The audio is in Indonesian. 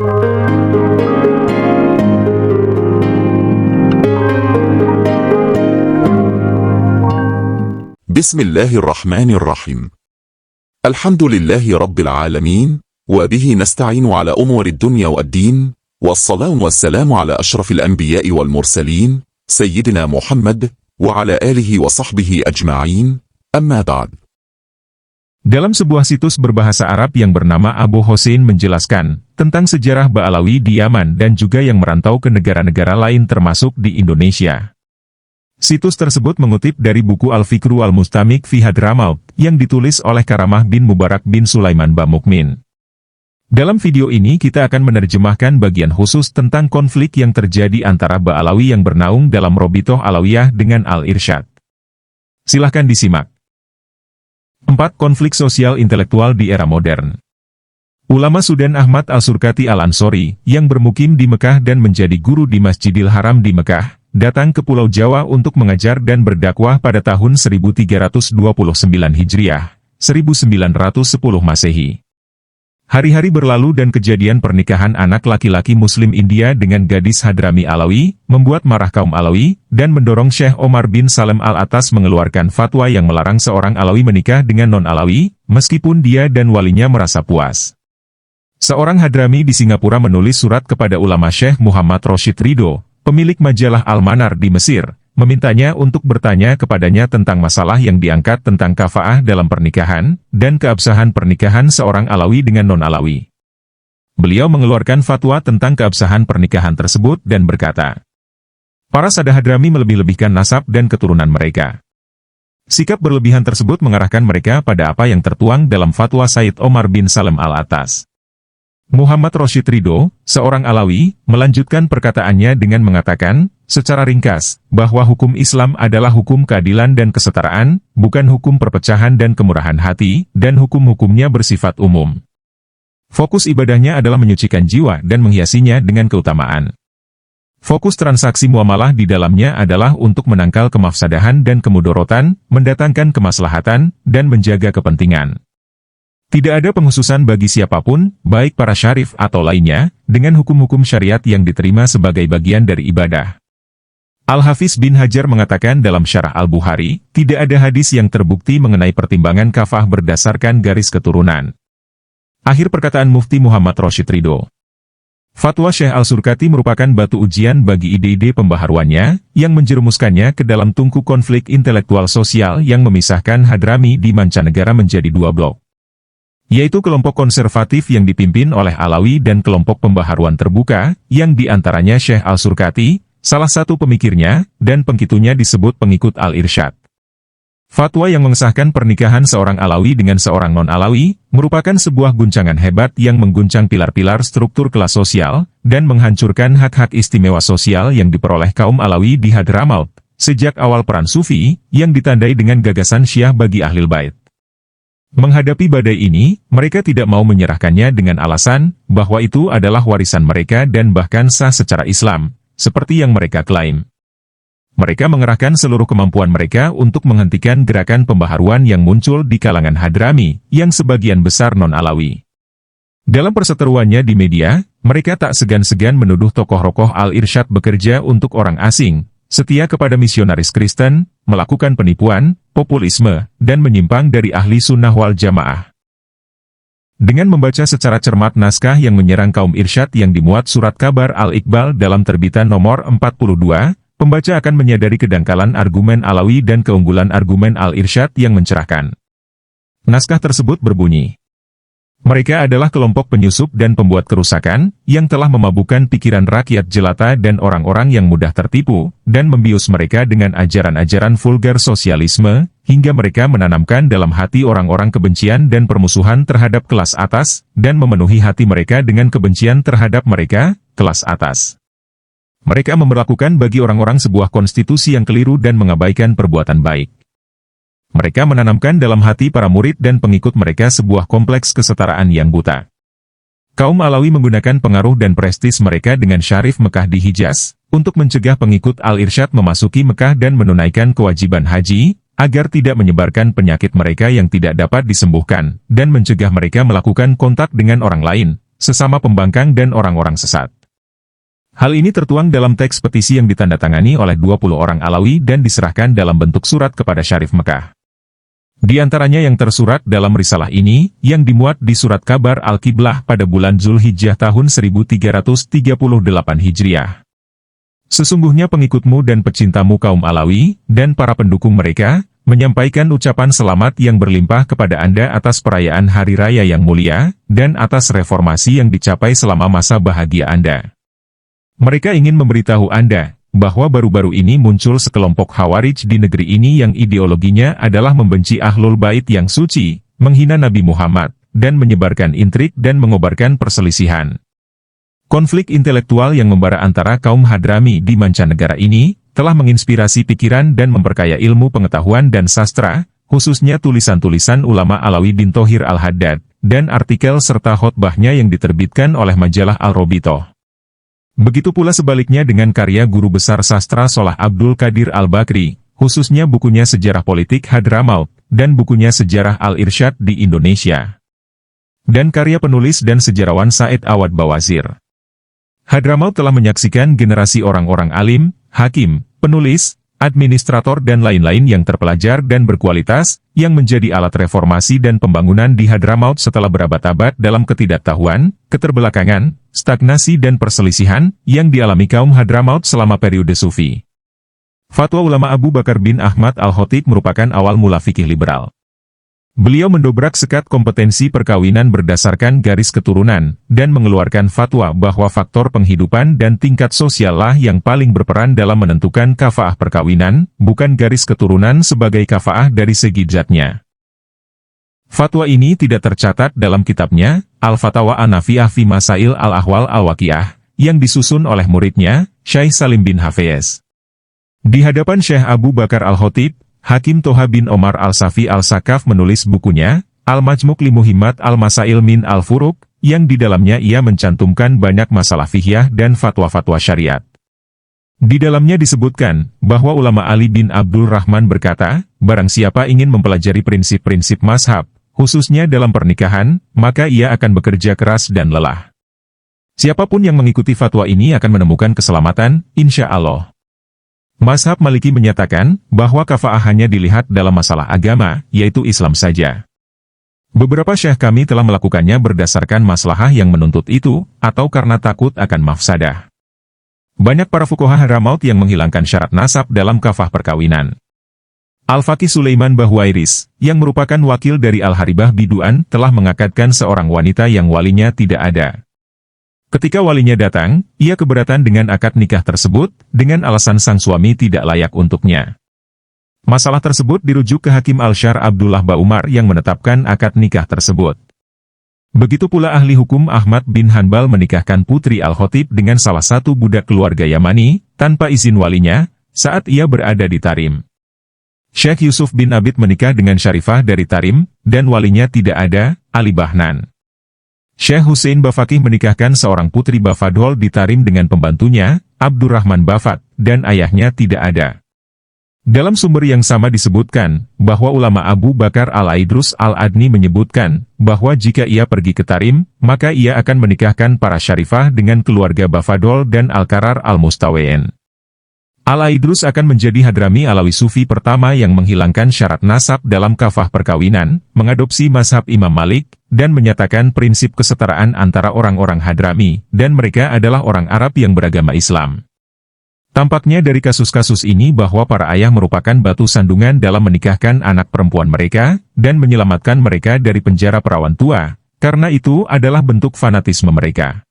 Bismillahirrahmanirrahim. Alhamdulillahi Rabbil Alamin, wa bihi nasta'inu ala umuri dunya wa ad-din, wassalamu wassalamu ala ashrafil anbiya'i wal mursalin, Sayyidina Muhammad, wa ala alihi wa sahbihi ajma'in, amma ba'd. Dalam sebuah situs berbahasa Arab yang bernama Abu Hussein menjelaskan tentang sejarah Ba'alawi di Yaman dan juga yang merantau ke negara-negara lain termasuk di Indonesia. Situs tersebut mengutip dari buku Al-Fikru Al-Mustamik fi Hadramaut yang ditulis oleh Karamah bin Mubarak bin Sulaiman Bamukmin. Dalam video ini kita akan menerjemahkan bagian khusus tentang konflik yang terjadi antara Ba'alawi yang bernaung dalam Robitoh Alawiyah dengan Al-Irsyad. Silahkan disimak. 4. Konflik sosial intelektual di era modern. Ulama Sudan Ahmad Al-Surkati Al-Ansori, yang bermukim di Mekah dan menjadi guru di Masjidil Haram di Mekah, datang ke Pulau Jawa untuk mengajar dan berdakwah pada tahun 1329 Hijriah, 1910 Masehi. Hari-hari berlalu dan kejadian pernikahan anak laki-laki Muslim India dengan gadis Hadrami Alawi, membuat marah kaum Alawi, dan mendorong Syekh Omar bin Salem Al-Atas mengeluarkan fatwa yang melarang seorang Alawi menikah dengan non-Alawi, meskipun dia dan walinya merasa puas. Seorang Hadrami di Singapura menulis surat kepada ulama Syekh Muhammad Rashid Ridho, pemilik majalah Al-Manar di Mesir, memintanya untuk bertanya kepadanya tentang masalah yang diangkat tentang kafa'ah dalam pernikahan, dan keabsahan pernikahan seorang Alawi dengan non-Alawi. Beliau mengeluarkan fatwa tentang keabsahan pernikahan tersebut dan berkata, para sada Hadrami melebih-lebihkan nasab dan keturunan mereka. Sikap berlebihan tersebut mengarahkan mereka pada apa yang tertuang dalam fatwa Said Omar bin Salem Al-Atas. Muhammad Rashid Ridho, seorang Alawi, melanjutkan perkataannya dengan mengatakan, secara ringkas, bahwa hukum Islam adalah hukum keadilan dan kesetaraan, bukan hukum perpecahan dan kemurahan hati, dan hukum-hukumnya bersifat umum. Fokus ibadahnya adalah menyucikan jiwa dan menghiasinya dengan keutamaan. Fokus transaksi muamalah di dalamnya adalah untuk menangkal kemafsadahan dan kemudorotan, mendatangkan kemaslahatan, dan menjaga kepentingan. Tidak ada penghususan bagi siapapun, baik para syarif atau lainnya, dengan hukum-hukum syariat yang diterima sebagai bagian dari ibadah. Al-Hafiz bin Hajar mengatakan dalam Syarah Al-Bukhari, tidak ada hadis yang terbukti mengenai pertimbangan kafah berdasarkan garis keturunan. Akhir perkataan Mufti Muhammad Rashid Ridho. Fatwa Syekh Al-Surkati merupakan batu ujian bagi ide-ide pembaharuannya, yang menjerumuskannya ke dalam tungku konflik intelektual sosial yang memisahkan Hadrami di mancanegara menjadi dua blok, yaitu kelompok konservatif yang dipimpin oleh Alawi dan kelompok pembaharuan terbuka, yang diantaranya Syekh Al-Surkati, salah satu pemikirnya, dan pengkitunya disebut pengikut Al-Irsyad. Fatwa yang mengesahkan pernikahan seorang Alawi dengan seorang non-Alawi, merupakan sebuah guncangan hebat yang mengguncang pilar-pilar struktur kelas sosial, dan menghancurkan hak-hak istimewa sosial yang diperoleh kaum Alawi di Hadramaut, sejak awal peran Sufi, yang ditandai dengan gagasan Syiah bagi Ahlul Bait. Menghadapi badai ini, mereka tidak mau menyerahkannya dengan alasan bahwa itu adalah warisan mereka dan bahkan sah secara Islam, seperti yang mereka klaim. Mereka mengerahkan seluruh kemampuan mereka untuk menghentikan gerakan pembaharuan yang muncul di kalangan Hadrami, yang sebagian besar non-Alawi. Dalam perseteruannya di media, mereka tak segan-segan menuduh tokoh-tokoh Al-Irsyad bekerja untuk orang asing, setia kepada misionaris Kristen, melakukan penipuan, populisme, dan menyimpang dari ahli sunnah wal jamaah. Dengan membaca secara cermat naskah yang menyerang kaum Irsyad yang dimuat surat kabar Al-Iqbal dalam terbitan nomor 42, pembaca akan menyadari kedangkalan argumen Alawi dan keunggulan argumen Al-Irsyad yang mencerahkan. Naskah tersebut berbunyi, mereka adalah kelompok penyusup dan pembuat kerusakan, yang telah memabukkan pikiran rakyat jelata dan orang-orang yang mudah tertipu, dan membius mereka dengan ajaran-ajaran vulgar sosialisme, hingga mereka menanamkan dalam hati orang-orang kebencian dan permusuhan terhadap kelas atas, dan memenuhi hati mereka dengan kebencian terhadap mereka, kelas atas. Mereka memberlakukan bagi orang-orang sebuah konstitusi yang keliru dan mengabaikan perbuatan baik. Mereka menanamkan dalam hati para murid dan pengikut mereka sebuah kompleks kesetaraan yang buta. Kaum Alawi menggunakan pengaruh dan prestis mereka dengan syarif Mekah di Hijaz, untuk mencegah pengikut Al-Irsyad memasuki Mekah dan menunaikan kewajiban haji, agar tidak menyebarkan penyakit mereka yang tidak dapat disembuhkan, dan mencegah mereka melakukan kontak dengan orang lain, sesama pembangkang dan orang-orang sesat. Hal ini tertuang dalam teks petisi yang ditandatangani oleh 20 orang Alawi dan diserahkan dalam bentuk surat kepada Syarif Mekah. Di antaranya yang tersurat dalam risalah ini, yang dimuat di surat kabar Al-Qiblah pada bulan Zulhijjah tahun 1338 Hijriah. Sesungguhnya pengikutmu dan pecintamu kaum Alawi, dan para pendukung mereka, menyampaikan ucapan selamat yang berlimpah kepada Anda atas perayaan Hari Raya yang mulia, dan atas reformasi yang dicapai selama masa bahagia Anda. Mereka ingin memberitahu Anda, bahwa baru-baru ini muncul sekelompok Khawarij di negeri ini yang ideologinya adalah membenci Ahlul Bait yang suci, menghina Nabi Muhammad, dan menyebarkan intrik dan mengobarkan perselisihan. Konflik intelektual yang membara antara kaum Hadrami di mancanegara ini, telah menginspirasi pikiran dan memperkaya ilmu pengetahuan dan sastra, khususnya tulisan-tulisan ulama Alawi bin Thohir Al-Haddad, dan artikel serta khotbahnya yang diterbitkan oleh majalah Al-Robitoh. Begitu pula sebaliknya dengan karya guru besar sastra Solah Abdul Qadir Al-Bakri, khususnya bukunya Sejarah Politik Hadramaut, dan bukunya Sejarah Al-Irsyad di Indonesia. Dan karya penulis dan sejarawan Said Awad Bawazir. Hadramaut telah menyaksikan generasi orang-orang alim, hakim, penulis, administrator dan lain-lain yang terpelajar dan berkualitas, yang menjadi alat reformasi dan pembangunan di Hadramaut setelah berabad-abad dalam ketidaktahuan, keterbelakangan, stagnasi dan perselisihan, yang dialami kaum Hadramaut selama periode Sufi. Fatwa ulama Abu Bakar bin Ahmad Al-Khatib merupakan awal mula fikih liberal. Beliau mendobrak sekat kompetensi perkawinan berdasarkan garis keturunan, dan mengeluarkan fatwa bahwa faktor penghidupan dan tingkat sosial lah yang paling berperan dalam menentukan kafaah perkawinan, bukan garis keturunan sebagai kafaah dari segi zatnya. Fatwa ini tidak tercatat dalam kitabnya, Al-Fatawa An-Nafi'ah fi Masail Al-Ahwal Al-Waqi'ah, yang disusun oleh muridnya, Syekh Salim bin Hafez. Di hadapan Syekh Abu Bakar Al-Khatib, Hakim Toha bin Omar Al-Safi Al-Sakaf menulis bukunya, Al-Majmuk li Muhimmat Al-Masail min Al-Furuq, yang di dalamnya ia mencantumkan banyak masalah fiqhiyah dan fatwa-fatwa syariat. Di dalamnya disebutkan, bahwa ulama Ali bin Abdul Rahman berkata, barang siapa ingin mempelajari prinsip-prinsip mazhab, khususnya dalam pernikahan, maka ia akan bekerja keras dan lelah. Siapapun yang mengikuti fatwa ini akan menemukan keselamatan, insya Allah. Mazhab Maliki menyatakan, bahwa kafaah hanya dilihat dalam masalah agama, yaitu Islam saja. Beberapa syekh kami telah melakukannya berdasarkan maslahah yang menuntut itu, atau karena takut akan mafsadah. Banyak para fuqaha Hadramaut yang menghilangkan syarat nasab dalam kafah perkawinan. Al-Faqih Sulaiman Bahwairis, yang merupakan wakil dari Al-Haribah Biduan, telah mengakadkan seorang wanita yang walinya tidak ada. Ketika walinya datang, ia keberatan dengan akad nikah tersebut, dengan alasan sang suami tidak layak untuknya. Masalah tersebut dirujuk ke Hakim Al-Syar Abdullah Ba'umar yang menetapkan akad nikah tersebut. Begitu pula ahli hukum Ahmad bin Hanbal menikahkan putri Al-Khatib dengan salah satu budak keluarga Yamani, tanpa izin walinya, saat ia berada di Tarim. Syekh Yusuf bin Abid menikah dengan Syarifah dari Tarim, dan walinya tidak ada, Ali Bahnan. Syekh Hussein Bafaqih menikahkan seorang putri Bafadhol di Tarim dengan pembantunya, Abdurrahman Bafat, dan ayahnya tidak ada. Dalam sumber yang sama disebutkan, bahwa ulama Abu Bakar Al-Aidrus Al-Adni menyebutkan, bahwa jika ia pergi ke Tarim, maka ia akan menikahkan para Syarifah dengan keluarga Bafadhol dan Al-Karar Al-Mustawain. Al-Aidrus akan menjadi Hadrami Alawi Sufi pertama yang menghilangkan syarat nasab dalam kafah perkawinan, mengadopsi mazhab Imam Malik, dan menyatakan prinsip kesetaraan antara orang-orang Hadrami, dan mereka adalah orang Arab yang beragama Islam. Tampaknya dari kasus-kasus ini bahwa para ayah merupakan batu sandungan dalam menikahkan anak perempuan mereka, dan menyelamatkan mereka dari penjara perawan tua, karena itu adalah bentuk fanatisme mereka.